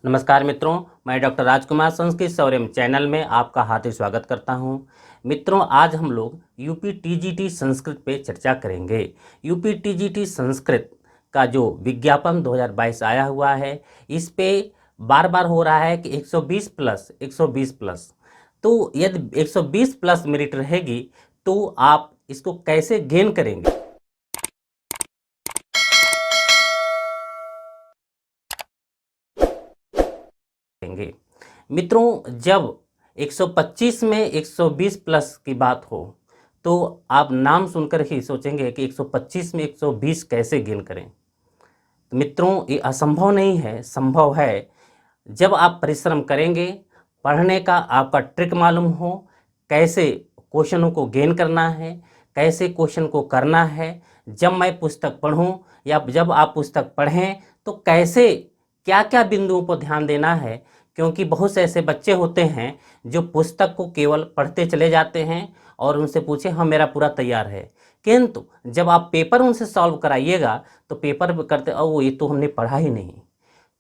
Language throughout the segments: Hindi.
नमस्कार मित्रों, मैं डॉक्टर राजकुमार संस्कृत सौर्यम चैनल में आपका हार्दिक स्वागत करता हूं। मित्रों, आज हम लोग यूपी टीजीटी संस्कृत पे चर्चा करेंगे। यूपी टीजीटी संस्कृत का जो विज्ञापन 2022 आया हुआ है, इस पे बार बार हो रहा है कि 120 प्लस 120 प्लस। तो यदि 120 प्लस मेरिट रहेगी तो आप इसको कैसे गेन करेंगे। मित्रों, जब 125 में 120 प्लस की बात हो तो आप नाम सुनकर ही सोचेंगे कि 125 में 120 कैसे गेन करें। तो मित्रों, ये असंभव नहीं है, संभव है। जब आप परिश्रम करेंगे, पढ़ने का आपका ट्रिक मालूम हो, कैसे क्वेश्चनों को गेन करना है, कैसे क्वेश्चन को करना है। जब मैं पुस्तक पढ़ूं या जब आप पुस्तक पढ़ें तो कैसे क्या क्या बिंदुओं पर ध्यान देना है, क्योंकि बहुत से ऐसे बच्चे होते हैं जो पुस्तक को केवल पढ़ते चले जाते हैं और उनसे पूछे हाँ मेरा पूरा तैयार है, किंतु जब आप पेपर उनसे सॉल्व कराइएगा तो पेपर करते ओ ये तो हमने पढ़ा ही नहीं।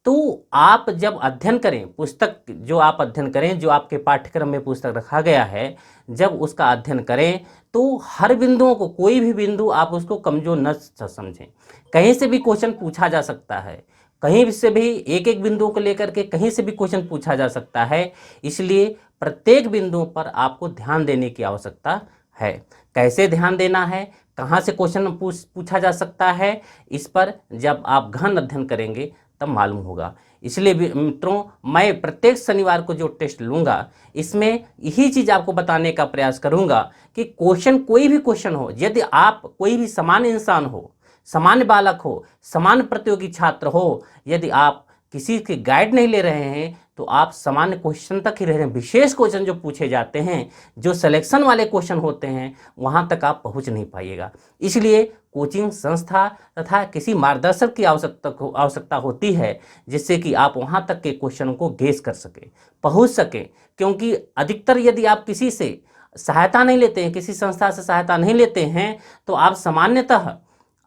तो आप जब अध्ययन करें, पुस्तक जो आप अध्ययन करें, जो आपके पाठ्यक्रम में पुस्तक रखा गया है, जब उसका अध्ययन करें तो हर बिंदुओं को, कोई भी बिंदु आप उसको कमजोर न समझें। कहीं से भी क्वेश्चन पूछा जा सकता है, कहीं से भी एक एक बिंदुओं को लेकर के कहीं से भी क्वेश्चन पूछा जा सकता है। इसलिए प्रत्येक बिंदुओं पर आपको ध्यान देने की आवश्यकता है। कैसे ध्यान देना है, कहाँ से क्वेश्चन पूछा जा सकता है, इस पर जब आप गहन अध्ययन करेंगे तब मालूम होगा। इसलिए मित्रों, मैं प्रत्येक शनिवार को जो टेस्ट लूँगा, इसमें यही चीज़ आपको बताने का प्रयास करूँगा कि क्वेश्चन, कोई भी क्वेश्चन हो, यदि आप कोई भी सामान्य इंसान हो, सामान्य बालक हो, सामान्य प्रतियोगी छात्र हो, यदि आप किसी की गाइड नहीं ले रहे हैं तो आप सामान्य क्वेश्चन तक ही रह रहे हैं। विशेष क्वेश्चन जो पूछे जाते हैं, जो सिलेक्शन वाले क्वेश्चन होते हैं, वहाँ तक आप पहुँच नहीं पाइएगा। इसलिए कोचिंग संस्था तथा किसी मार्गदर्शक की आवश्यकता होती है, जिससे कि आप वहाँ तक के क्वेश्चन को गेस कर सके, पहुँच सके। क्योंकि अधिकतर यदि आप किसी से सहायता नहीं लेते हैं, किसी संस्था से सहायता नहीं लेते हैं, तो आप सामान्यतः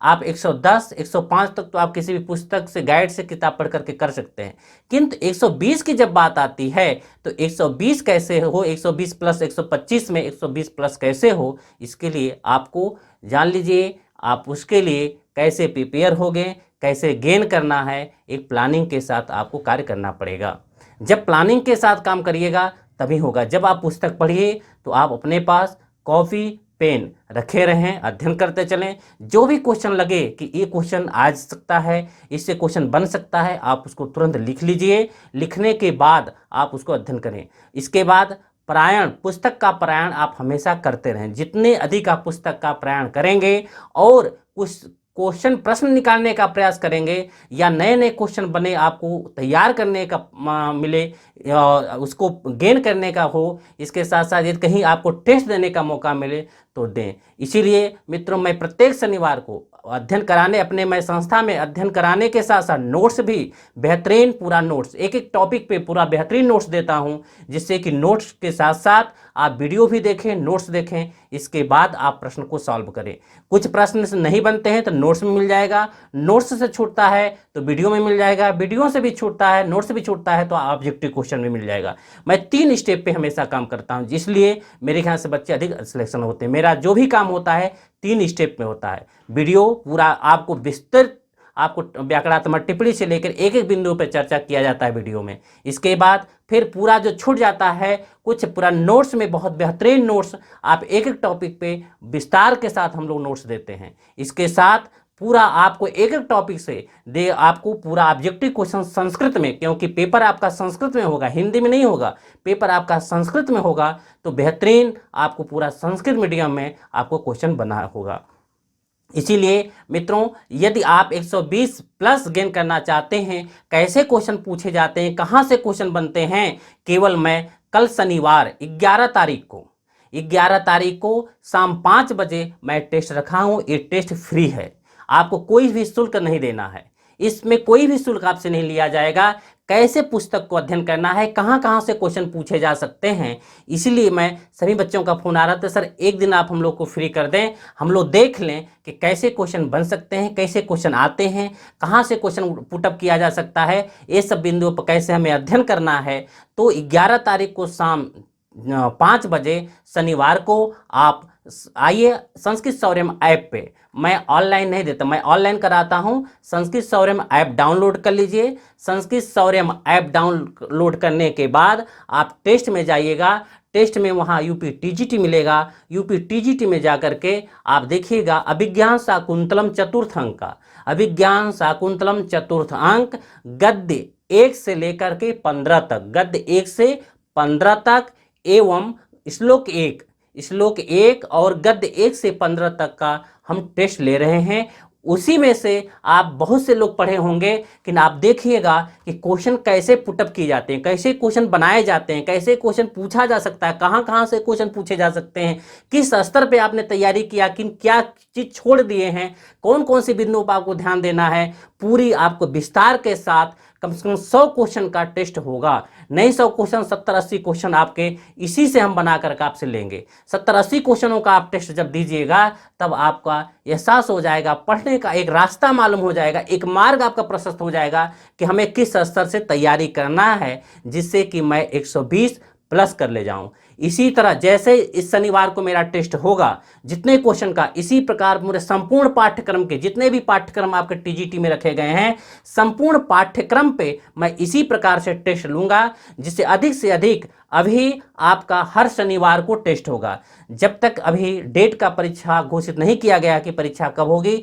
आप 110, 105 तक तो आप किसी भी पुस्तक से, गाइड से किताब पढ़ करके कर सकते हैं। किंतु 120 की जब बात आती है तो 120 कैसे हो, 120 प्लस 125 में 120 प्लस कैसे हो, इसके लिए आपको जान लीजिए, आप उसके लिए कैसे प्रिपेयर होंगे, कैसे गेन करना है, एक प्लानिंग के साथ आपको कार्य करना पड़ेगा। जब प्लानिंग के साथ काम करिएगा तभी होगा। जब आप पुस्तक पढ़िए तो आप अपने पास कॉपी पेन रखे रहें, अध्ययन करते चलें। जो भी क्वेश्चन लगे कि ये क्वेश्चन आ सकता है, इससे क्वेश्चन बन सकता है, आप उसको तुरंत लिख लीजिए। लिखने के बाद आप उसको अध्ययन करें। इसके बाद पारायण, पुस्तक का पारायण आप हमेशा करते रहें। जितने अधिक आप पुस्तक का पारायण करेंगे और कुछ क्वेश्चन प्रश्न निकालने का प्रयास करेंगे या नए नए क्वेश्चन बने आपको तैयार करने का मिले, उसको गेन करने का हो, इसके साथ साथ यदि कहीं आपको टेस्ट देने का मौका मिले तो दें। इसीलिए मित्रों, मैं प्रत्येक शनिवार को अध्ययन कराने, अपने मैं संस्था में अध्ययन कराने के साथ साथ नोट्स भी बेहतरीन, पूरा नोट्स, एक एक टॉपिक पे पूरा बेहतरीन नोट्स देता हूं, जिससे कि नोट्स के साथ साथ आप वीडियो भी देखें, नोट्स देखें, इसके बाद आप प्रश्न को सॉल्व करें। कुछ प्रश्न से नहीं बनते हैं तो नोट्स में मिल जाएगा, नोट्स से छूटता है तो वीडियो में मिल जाएगा, वीडियो से भी छूटता है, नोट्स से भी छूटता है तो ऑब्जेक्टिव क्वेश्चन में मिल जाएगा। मैं 3 स्टेप पे हमेशा काम करता हूं, इसलिए मेरे ख्याल से बच्चे अधिक सिलेक्शन होते हैं। मेरा जो भी काम होता है 3 स्टेप में होता है। वीडियो पूरा आपको विस्तृत, आपको व्याकरणात्मक टिप्पणी से लेकर एक एक बिंदु पर चर्चा किया जाता है वीडियो में। इसके बाद फिर पूरा जो छूट जाता है, कुछ पूरा नोट्स में, बहुत बेहतरीन नोट्स आप एक एक टॉपिक पे विस्तार के साथ हम लोग नोट्स देते हैं। इसके साथ पूरा आपको एक एक टॉपिक से आपको पूरा ऑब्जेक्टिव क्वेश्चन संस्कृत में, क्योंकि पेपर आपका संस्कृत में होगा, हिंदी में नहीं होगा, पेपर आपका संस्कृत में होगा, तो बेहतरीन आपको पूरा संस्कृत मीडियम में आपको क्वेश्चन बना होगा। इसीलिए मित्रों, यदि आप 120 प्लस गेन करना चाहते हैं, कैसे क्वेश्चन पूछे जाते हैं, कहाँ से क्वेश्चन बनते हैं, केवल मैं कल शनिवार 11 तारीख को शाम 5 बजे मैं टेस्ट रखा हूँ। ये टेस्ट फ्री है, आपको कोई भी शुल्क नहीं देना है, इसमें कोई भी शुल्क आपसे नहीं लिया जाएगा। कैसे पुस्तक को अध्ययन करना है, कहाँ कहाँ से क्वेश्चन पूछे जा सकते हैं। इसलिए मैं सभी बच्चों का फ़ोन आ रहा था, सर एक दिन आप हम लोग को फ्री कर दें, हम लोग देख लें कि कैसे क्वेश्चन बन सकते हैं, कैसे क्वेश्चन आते हैं, कहाँ से क्वेश्चन पुटअप किया जा सकता है, ये सब बिंदुओं पर कैसे हमें अध्ययन करना है। तो 11 तारीख को शाम 5 बजे शनिवार को आप आइए संस्कृत सौर्यम ऐप पे। मैं ऑनलाइन नहीं देता, मैं ऑनलाइन कराता हूँ। संस्कृत सौर्यम ऐप डाउनलोड कर लीजिए। संस्कृत सौर्यम ऐप डाउनलोड करने के बाद आप टेस्ट में जाइएगा। टेस्ट में वहाँ यूपी टीजीटी मिलेगा। यूपी टीजीटी में जा करके आप देखिएगा अभिज्ञान शाकुंतलम चतुर्थ अंक का, अभिज्ञान शाकुंतलम चतुर्थ अंक गद्य 1 से लेकर के 15 तक, गद्य 1 से 15 तक एवं श्लोक 1 और गद्य 1 से 15 तक का हम टेस्ट ले रहे हैं। उसी में से आप बहुत से लोग पढ़े होंगे, कि आप देखिएगा कि क्वेश्चन कैसे पुटअप किए जाते हैं, कैसे क्वेश्चन बनाए जाते हैं, कैसे क्वेश्चन पूछा जा सकता है, कहाँ कहाँ से क्वेश्चन पूछे जा सकते हैं, किस स्तर पे आपने तैयारी किया, किन क्या चीज़ छोड़ दिए हैं, कौन कौन से बिंदुओं पर आपको ध्यान देना है, पूरी आपको विस्तार के साथ कम से कम 100 क्वेश्चन का टेस्ट होगा। नहीं 100 क्वेश्चन, 70-80 क्वेश्चन आपके इसी से हम बना करके आपसे लेंगे। 70-80 क्वेश्चनों का आप टेस्ट जब दीजिएगा तब आपका एहसास हो जाएगा, पढ़ने का एक रास्ता मालूम हो जाएगा, एक मार्ग आपका प्रशस्त हो जाएगा कि हमें किस स्तर से तैयारी करना है, जिससे कि मैं 120 प्लस कर ले जाऊं। इसी तरह जैसे इस शनिवार को मेरा टेस्ट होगा जितने क्वेश्चन का, इसी प्रकार मेरे संपूर्ण पाठ्यक्रम के जितने भी पाठ्यक्रम आपके टीजीटी में रखे गए हैं, संपूर्ण पाठ्यक्रम पे मैं इसी प्रकार से टेस्ट लूंगा, जिससे अधिक से अधिक अभी आपका हर शनिवार को टेस्ट होगा। जब तक अभी डेट का परीक्षा घोषित नहीं किया गया कि परीक्षा कब होगी,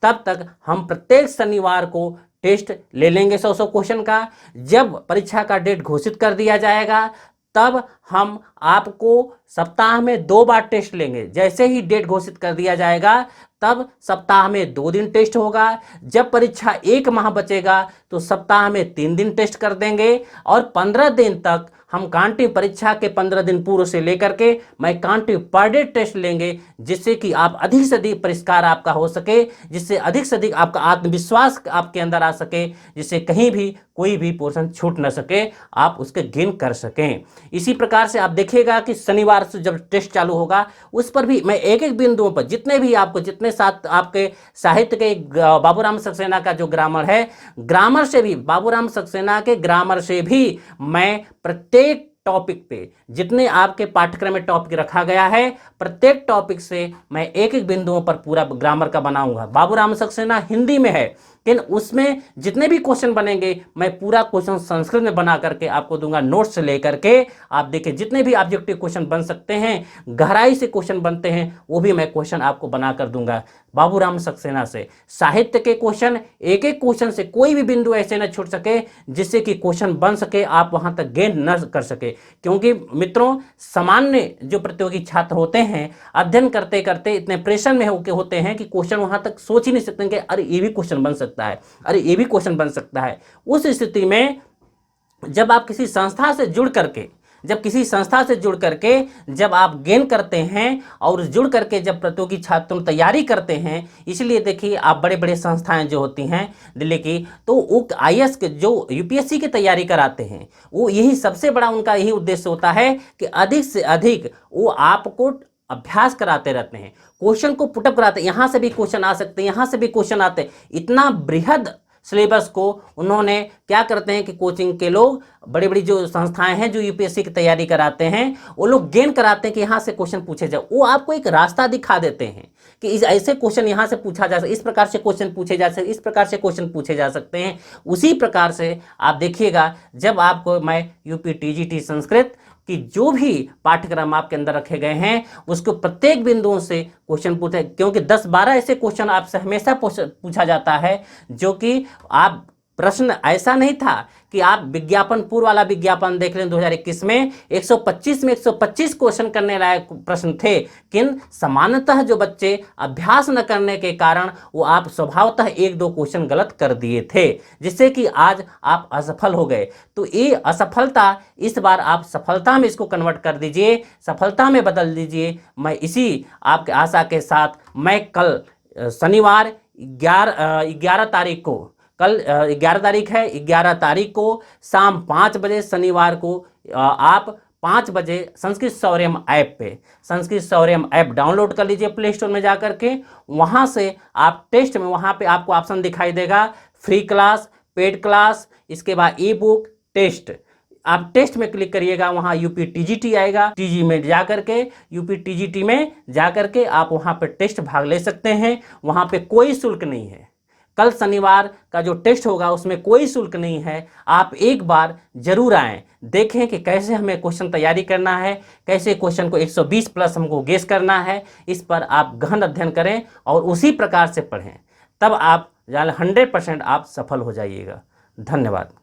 तब तक हम प्रत्येक शनिवार को टेस्ट ले लेंगे 100 क्वेश्चन का। जब परीक्षा का डेट घोषित कर दिया जाएगा तब हम आपको सप्ताह में 2 बार टेस्ट लेंगे। जैसे ही डेट घोषित कर दिया जाएगा तब सप्ताह में 2 दिन टेस्ट होगा। जब परीक्षा 1 माह बचेगा तो सप्ताह में 3 दिन टेस्ट कर देंगे, और 15 दिन तक हम कांटिव परीक्षा के 15 दिन पूर्व से लेकर के मैं कांटिव पर डे टेस्ट लेंगे, जिससे कि आप अधिक से अधिक परिष्कार आपका हो सके, जिससे अधिक से अधिक आपका आत्मविश्वास आपके अंदर आ सके, जिससे कहीं भी कोई भी पोर्शन छूट न सके, आप उसके गेन कर सकें। इसी प्रकार से आप देखिएगा कि शनिवार से जब टेस्ट चालू होगा उस पर भी मैं एक एक बिंदुओं पर जितने भी आपको, जितने साथ आपके साहित्य के बाबूराम सक्सेना का जो ग्रामर है, ग्रामर से भी बाबूराम सक्सेना के ग्रामर से भी मैं प्रत्येक टॉपिक पे जितने आपके पाठ्यक्रम में टॉपिक रखा गया है, प्रत्येक टॉपिक से मैं एक एक बिंदुओं पर पूरा ग्रामर का बनाऊंगा। बाबूराम सक्सेना हिंदी में है, लेकिन उसमें जितने भी क्वेश्चन बनेंगे मैं पूरा क्वेश्चन संस्कृत में बना करके आपको दूंगा, नोट्स लेकर के। आप देखिए जितने भी ऑब्जेक्टिव क्वेश्चन बन सकते हैं, गहराई से क्वेश्चन बनते हैं, वो भी मैं क्वेश्चन आपको बना कर दूंगा बाबूराम सक्सेना से। साहित्य के क्वेश्चन, एक एक क्वेश्चन से कोई भी बिंदु ऐसे न छूट सके जिससे कि क्वेश्चन बन सके, आप वहां तक गेन न कर सके। क्योंकि मित्रों, सामान्य जो प्रतियोगी छात्र होते हैं, अध्ययन करते करते इतने प्रेशर में होते हैं कि क्वेश्चन वहां तक सोच ही नहीं सकते कि अरे ये भी क्वेश्चन बन सकता है, अरे ये भी क्वेश्चन बन सकता है। उस स्थिति में जब आप किसी संस्था से जुड़ करके, जब आप गेन करते हैं और जुड़ करके जब प्रतियोगी छात्रों तैयारी करते हैं, इसलिए देखिए आप बड़े बड़े संस्थाएं जो होती हैं दिल्ली की, तो वो आईएएस के जो यूपीएससी की तैयारी कराते हैं, वो यही सबसे बड़ा उनका यही उद्देश्य होता है कि अधिक से अधिक वो आपको अभ्यास कराते रहते हैं, क्वेश्चन को पुटअप कराते हैं। यहाँ से भी क्वेश्चन आ सकते हैं, यहाँ से भी क्वेश्चन आते हैं। इतना बृहद सिलेबस को उन्होंने क्या करते हैं कि कोचिंग के लोग, बड़ी बड़ी जो संस्थाएं हैं जो यूपीएससी की तैयारी कराते हैं, वो लोग गेन कराते हैं कि यहाँ से क्वेश्चन पूछे जाए। वो आपको एक रास्ता दिखा देते हैं कि इस ऐसे क्वेश्चन यहाँ से पूछा जा सकता, इस प्रकार से क्वेश्चन पूछे जा सकते, इस प्रकार से क्वेश्चन पूछे जा सकते हैं। उसी प्रकार से आप देखिएगा जब आपको मैं यूपी टीजीटी संस्कृत कि जो भी पाठ्यक्रम आपके अंदर रखे गए हैं उसको प्रत्येक बिंदुओं से क्वेश्चन पूछे, क्योंकि 10-12 ऐसे क्वेश्चन आपसे हमेशा पूछा जाता है जो कि आप प्रश्न ऐसा नहीं था कि आप विज्ञापन, पूर्व वाला विज्ञापन देख लें 2021 में 125 में 125 क्वेश्चन करने लायक प्रश्न थे, किन सामान्यतः जो बच्चे अभ्यास न करने के कारण वो आप स्वभावतः 1-2 क्वेश्चन गलत कर दिए थे, जिससे कि आज आप असफल हो गए। तो ये असफलता इस बार आप सफलता में इसको कन्वर्ट कर दीजिए, सफलता में बदल दीजिए। मैं इसी आपके आशा के साथ मैं कल शनिवार 11 तारीख को कल 11 तारीख है, 11 तारीख को शाम 5 बजे शनिवार को आप 5 बजे संस्कृत सौर्यम ऐप पे, संस्कृत सौर्यम ऐप डाउनलोड कर लीजिए प्ले स्टोर में जा करके। वहाँ से आप टेस्ट में, वहाँ पे आपको ऑप्शन दिखाई देगा फ्री क्लास, पेड क्लास, इसके बाद ई बुक, टेस्ट। आप टेस्ट में क्लिक करिएगा, वहाँ यूपी टीजीटी आएगा, टीजी में जा करके, यूपी टीजीटी में जा करके आप वहाँ पे टेस्ट भाग ले सकते हैं। वहाँ पे कोई शुल्क नहीं है। कल शनिवार का जो टेस्ट होगा उसमें कोई शुल्क नहीं है। आप एक बार जरूर आएँ, देखें कि कैसे हमें क्वेश्चन तैयारी करना है, कैसे क्वेश्चन को 120 प्लस हमको गेस करना है। इस पर आप गहन अध्ययन करें और उसी प्रकार से पढ़ें, तब आप 100% आप सफल हो जाइएगा। धन्यवाद।